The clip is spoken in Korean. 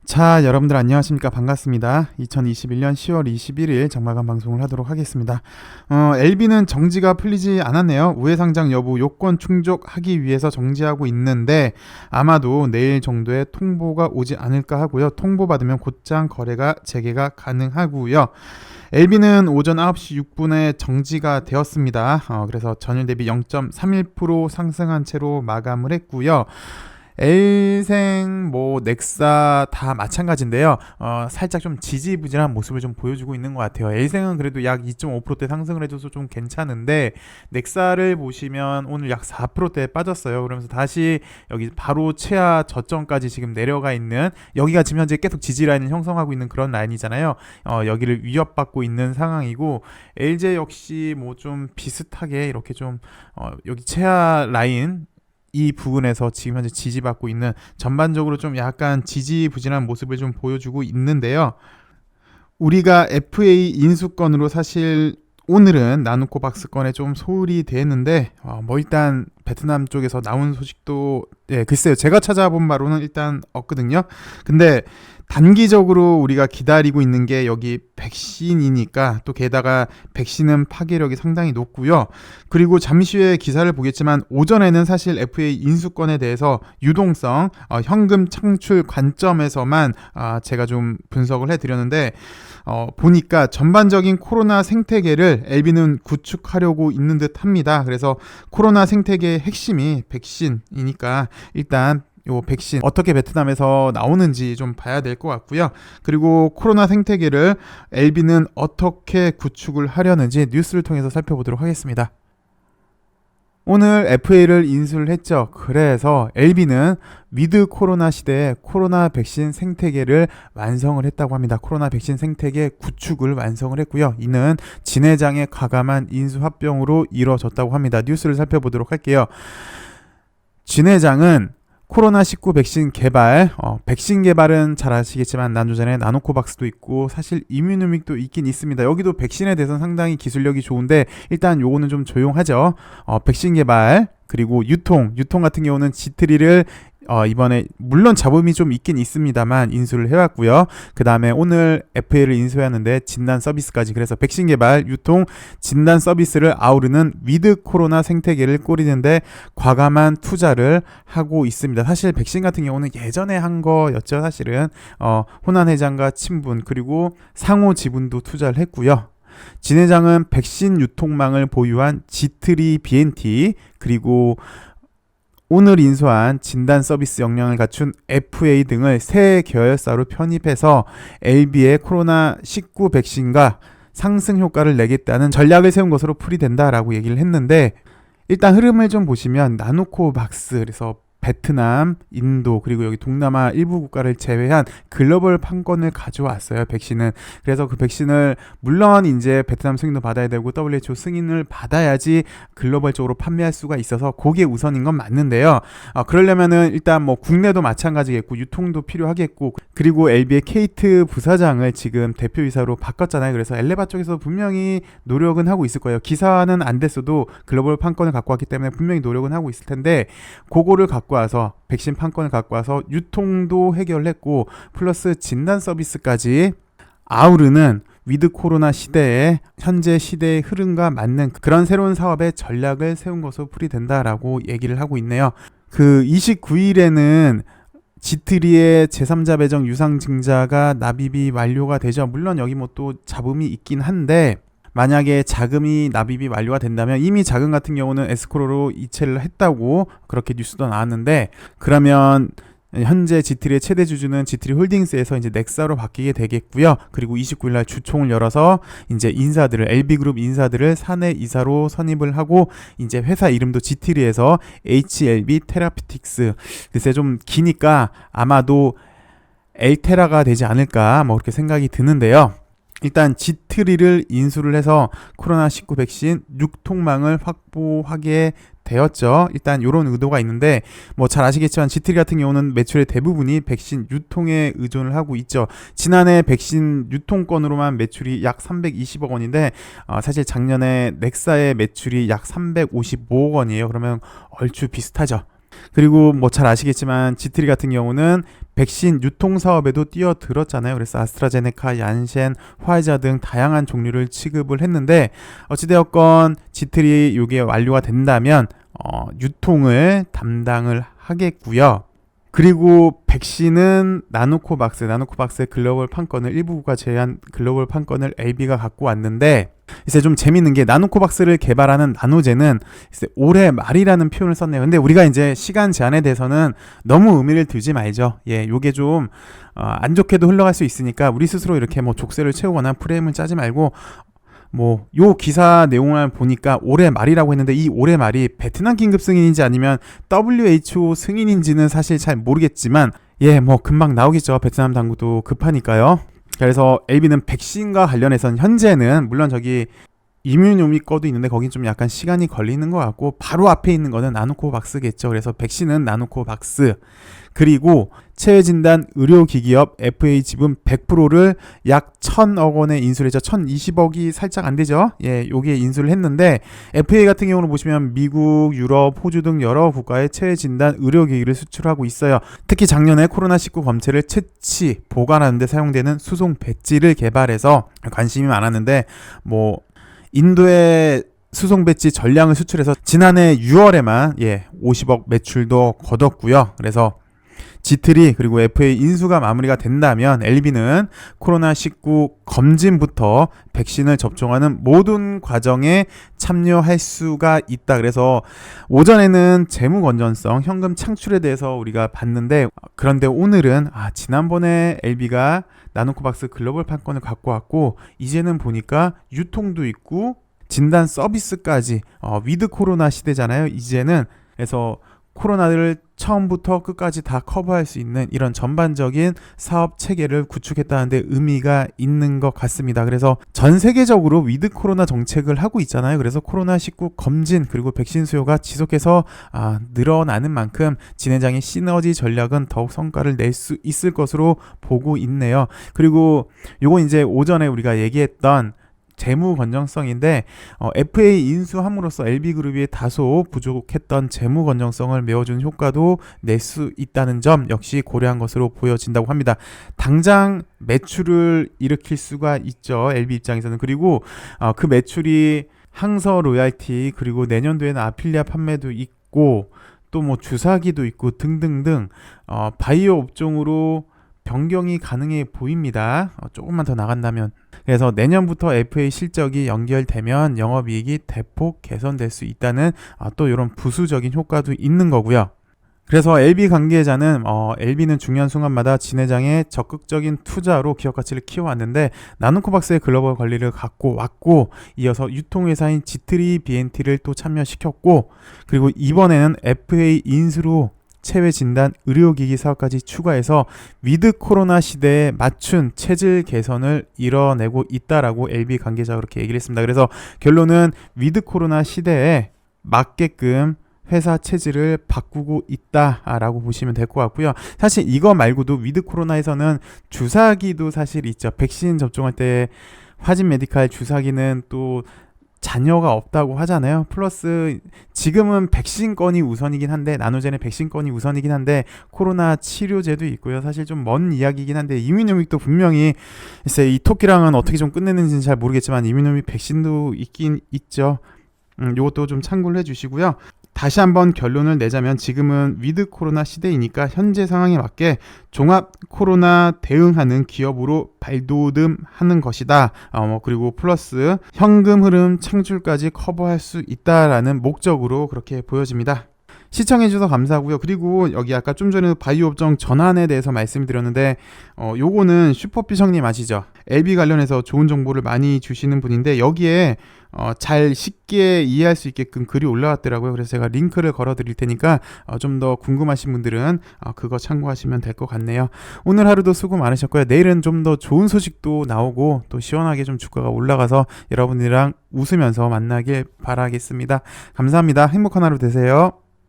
자, 여러분들 안녕하십니까? 반갑습니다. 2021년 10월 21일 정마감 방송을 하도록 하겠습니다. LB는 정지가 풀리지 않았네요. 우회상장 여부 요건 충족하기 위해서 정지하고 있는데 아마도 내일 정도에 통보가 오지 않을까 하고요. 통보받으면 곧장 거래가 재개가 가능하고요. LB는 오전 9시 6분에 정지가 되었습니다. 그래서 전일 대비 0.31% 상승한 채로 마감을 했고요. 엘생, 넥사 다 마찬가지인데요. 살짝 좀 지지부진한 모습을 좀 보여주고 있는 것 같아요. 엘생은 그래도 약 2.5%대 상승을 해줘서 좀 괜찮은데 넥사를 보시면 오늘 약 4%대 빠졌어요. 그러면서 다시 여기 바로 최하 저점까지 지금 내려가 있는, 여기가 지금 현재 계속 지지 라인을 형성하고 있는 그런 라인이잖아요. 여기를 위협받고 있는 상황이고, LG 역시 좀 비슷하게 이렇게 좀 여기 최하 라인 이 부분에서 지금 현재 지지받고 있는, 전반적으로 좀 약간 지지부진한 모습을 좀 보여주고 있는데요. 우리가 FA 인수권으로 사실 오늘은 나누코박스권에 좀 소홀히 됐는데 일단 베트남 쪽에서 나온 소식도 글쎄요, 제가 찾아본 바로는 일단 없거든요. 근데 단기적으로 우리가 기다리고 있는 게 여기 백신이니까, 또 게다가 백신은 파괴력이 상당히 높고요. 그리고 잠시 후에 기사를 보겠지만 오전에는 사실 FA 인수권에 대해서 유동성, 현금 창출 관점에서만 제가 좀 분석을 해드렸는데, 보니까 전반적인 코로나 생태계를 LB는 구축하려고 있는 듯 합니다. 그래서 코로나 생태계의 핵심이 백신이니까 일단 요 백신 어떻게 베트남에서 나오는지 좀 봐야 될 것 같고요. 그리고 코로나 생태계를 LB는 어떻게 구축을 하려는지 뉴스를 통해서 살펴보도록 하겠습니다. 오늘 FA를 인수를 했죠. 그래서 LB는 위드 코로나 시대에 코로나 백신 생태계를 완성을 했다고 합니다. 코로나 백신 생태계 구축을 완성을 했고요. 이는 진 회장의 과감한 인수 합병으로 이루어졌다고 합니다. 뉴스를 살펴보도록 할게요. 진 회장은 코로나19 백신 개발, 백신 개발은 잘 아시겠지만 난조전에 나노코박스도 있고 사실 이뮤노믹도 있긴 있습니다. 여기도 백신에 대해서는 상당히 기술력이 좋은데 일단 요거는 좀 조용하죠. 백신 개발, 그리고 유통 같은 경우는 지트리를 이번에 물론 잡음이 좀 있긴 있습니다만 인수를 해왔고요. 그 다음에 오늘 FA를 인수했는데 진단 서비스까지, 그래서 백신 개발, 유통, 진단 서비스를 아우르는 위드 코로나 생태계를 꾸리는데 과감한 투자를 하고 있습니다. 사실 백신 같은 경우는 예전에 한 거였죠. 사실은 호난 회장과 친분, 그리고 상호 지분도 투자를 했고요. 진 회장은 백신 유통망을 보유한 지트리 BNT, 그리고 오늘 인수한 진단 서비스 역량을 갖춘 FA 등을 새 계열사로 편입해서 LB의 코로나19 백신과 상승 효과를 내겠다는 전략을 세운 것으로 풀이된다라고 얘기를 했는데, 일단 흐름을 좀 보시면 나노코박스, 그래서 베트남, 인도, 그리고 여기 동남아 일부 국가를 제외한 글로벌 판권을 가져왔어요, 백신은. 그래서 그 백신을 물론 이제 베트남 승인도 받아야 되고 WHO 승인을 받아야지 글로벌적으로 판매할 수가 있어서 그게 우선인 건 맞는데요. 그러려면은 일단 국내도 마찬가지겠고 유통도 필요하겠고, 그리고 LB의 케이트 부사장을 지금 대표이사로 바꿨잖아요. 그래서 엘레바 쪽에서 분명히 노력은 하고 있을 거예요. 기사는 안 됐어도 글로벌 판권을 갖고 왔기 때문에 분명히 노력은 하고 있을 텐데, 그거를 갖고 와서 백신 판권을 갖고 와서 유통도 해결했고 플러스 진단 서비스까지 아우르는 위드 코로나 시대에 현재 시대의 흐름과 맞는 그런 새로운 사업의 전략을 세운 것으로 풀이된다라고 얘기를 하고 있네요. 그 29일에는 지트리의 제3자 배정 유상 증자가 납입이 완료가 되죠. 물론 여기 또 잡음이 있긴 한데, 만약에 자금이 납입이 완료가 된다면, 이미 자금 같은 경우는 에스크로로 이체를 했다고 그렇게 뉴스도 나왔는데, 그러면 현재 지트리의 최대 주주는 지트리 홀딩스에서 이제 넥사로 바뀌게 되겠고요. 그리고 29일날 주총을 열어서 이제 인사들을, LB그룹 인사들을 사내 이사로 선임을 하고, 이제 회사 이름도 지트리에서 HLB 테라피틱스, 글쎄 좀 기니까 아마도 엘테라가 되지 않을까 그렇게 생각이 드는데요. 일단 지트리를 인수를 해서 코로나19 백신 유통망을 확보하게 되었죠. 일단 이런 의도가 있는데, 잘 아시겠지만 지트리 같은 경우는 매출의 대부분이 백신 유통에 의존을 하고 있죠. 지난해 백신 유통권으로만 매출이 약 320억 원인데 사실 작년에 넥사의 매출이 약 355억 원이에요. 그러면 얼추 비슷하죠. 그리고 뭐 잘 아시겠지만 지트리 같은 경우는 백신 유통 사업에도 뛰어들었잖아요. 그래서 아스트라제네카, 얀센, 화이자 등 다양한 종류를 취급을 했는데 어찌되었건 지트리 이게 완료가 된다면 유통을 담당을 하겠고요. 그리고 백신은 나노코박스의 글로벌 판권을 일부 국가 제한 글로벌 판권을 LB가 갖고 왔는데 이제 좀 재밌는 게 나노코박스를 개발하는 나노젠은 이제 올해 말이라는 표현을 썼네요. 근데 우리가 이제 시간 제한에 대해서는 너무 의미를 두지 말죠. 예, 요게 좀 안 좋게도 흘러갈 수 있으니까 우리 스스로 이렇게 뭐 족쇄를 채우거나 프레임을 짜지 말고 뭐 요 기사 내용을 보니까 올해 말이라고 했는데 이 올해 말이 베트남 긴급 승인인지 아니면 WHO 승인인지는 사실 잘 모르겠지만 예, 뭐 금방 나오겠죠. 베트남 당국도 급하니까요. 그래서 LB는 백신과 관련해서는 현재는 물론 저기 이뮤노미 거도 있는데 거긴 좀 약간 시간이 걸리는 것 같고 바로 앞에 있는 거는 나노코박스겠죠. 그래서 백신은 나노코박스 그리고 체외진단 의료기기업 FA 지분 100%를 약 1,000억 원에 인수를 했죠. 1,020억이 살짝 안 되죠. 예, 요게 인수를 했는데 FA 같은 경우는 보시면 미국, 유럽, 호주 등 여러 국가에 체외진단 의료기기를 수출하고 있어요. 특히 작년에 코로나19 검체를 채취, 보관하는 데 사용되는 수송 배지를 개발해서 관심이 많았는데 뭐 인도의 수송 배지 전량을 수출해서 지난해 6월에만 50억 매출도 거뒀고요. 그래서 지트리 그리고 FA 인수가 마무리가 된다면 LB는 코로나19 검진부터 백신을 접종하는 모든 과정에 참여할 수가 있다. 그래서 오전에는 재무 건전성, 현금 창출에 대해서 우리가 봤는데 그런데 오늘은 지난번에 LB가 나노코박스 글로벌 판권을 갖고 왔고 이제는 보니까 유통도 있고 진단 서비스까지 위드 코로나 시대잖아요. 이제는 그래서 코로나를 처음부터 끝까지 다 커버할 수 있는 이런 전반적인 사업 체계를 구축했다는 데 의미가 있는 것 같습니다. 그래서 전 세계적으로 위드 코로나 정책을 하고 있잖아요. 그래서 코로나19 검진 그리고 백신 수요가 지속해서 늘어나는 만큼 진회장의 시너지 전략은 더욱 성과를 낼 수 있을 것으로 보고 있네요. 그리고 요거 이제 오전에 우리가 얘기했던 재무 건전성인데 FA 인수함으로써 LB그룹이 다소 부족했던 재무 건전성을 메워주는 효과도 낼 수 있다는 점 역시 고려한 것으로 보여진다고 합니다. 당장 매출을 일으킬 수가 있죠. LB 입장에서는. 그리고 그 매출이 항서 로얄티 그리고 내년도에는 아필리아 판매도 있고 또 뭐 주사기도 있고 등등등 바이오 업종으로 변경이 가능해 보입니다. 조금만 더 나간다면. 그래서 내년부터 FA 실적이 연결되면 영업이익이 대폭 개선될 수 있다는 또 이런 부수적인 효과도 있는 거고요. 그래서 LB 관계자는 LB는 중요한 순간마다 진회장의 적극적인 투자로 기업 가치를 키워왔는데 나노코박스의 글로벌 관리를 갖고 왔고 이어서 유통회사인 지트리 BNT를 또 참여시켰고 그리고 이번에는 FA 인수로 체외 진단 의료기기 사업까지 추가해서 위드 코로나 시대에 맞춘 체질 개선을 이뤄내고 있다라고 LB 관계자가 그렇게 얘기를 했습니다. 그래서 결론은 위드 코로나 시대에 맞게끔 회사 체질을 바꾸고 있다라고 보시면 될 것 같고요. 사실 이거 말고도 위드 코로나에서는 주사기도 사실 있죠. 백신 접종할 때 화진 메디칼 주사기는 또 잔여가 없다고 하잖아요. 플러스 지금은 백신권이 우선이긴 한데 나노젠의 백신권이 우선이긴 한데 코로나 치료제도 있고요. 사실 좀 먼 이야기이긴 한데 이뮤노믹도 분명히 글쎄 이 토끼랑은 어떻게 좀 끝내는지는 잘 모르겠지만 이뮤노믹 백신도 있긴 있죠. 요것도 좀 참고를 해주시고요. 다시 한번 결론을 내자면 지금은 위드 코로나 시대이니까 현재 상황에 맞게 종합 코로나 대응하는 기업으로 발돋움하는 것이다. 그리고 플러스 현금 흐름 창출까지 커버할 수 있다라는 목적으로 그렇게 보여집니다. 시청해주셔서 감사하고요. 그리고 여기 아까 좀 전에 바이오 업종 전환에 대해서 말씀드렸는데 요거는 슈퍼피셔님 아시죠? LB 관련해서 좋은 정보를 많이 주시는 분인데 여기에 잘 쉽게 이해할 수 있게끔 글이 올라왔더라고요. 그래서 제가 링크를 걸어 드릴 테니까 좀 더 궁금하신 분들은 그거 참고하시면 될 것 같네요. 오늘 하루도 수고 많으셨고요. 내일은 좀 더 좋은 소식도 나오고 또 시원하게 좀 주가가 올라가서 여러분들이랑 웃으면서 만나길 바라겠습니다. 감사합니다. 행복한 하루 되세요.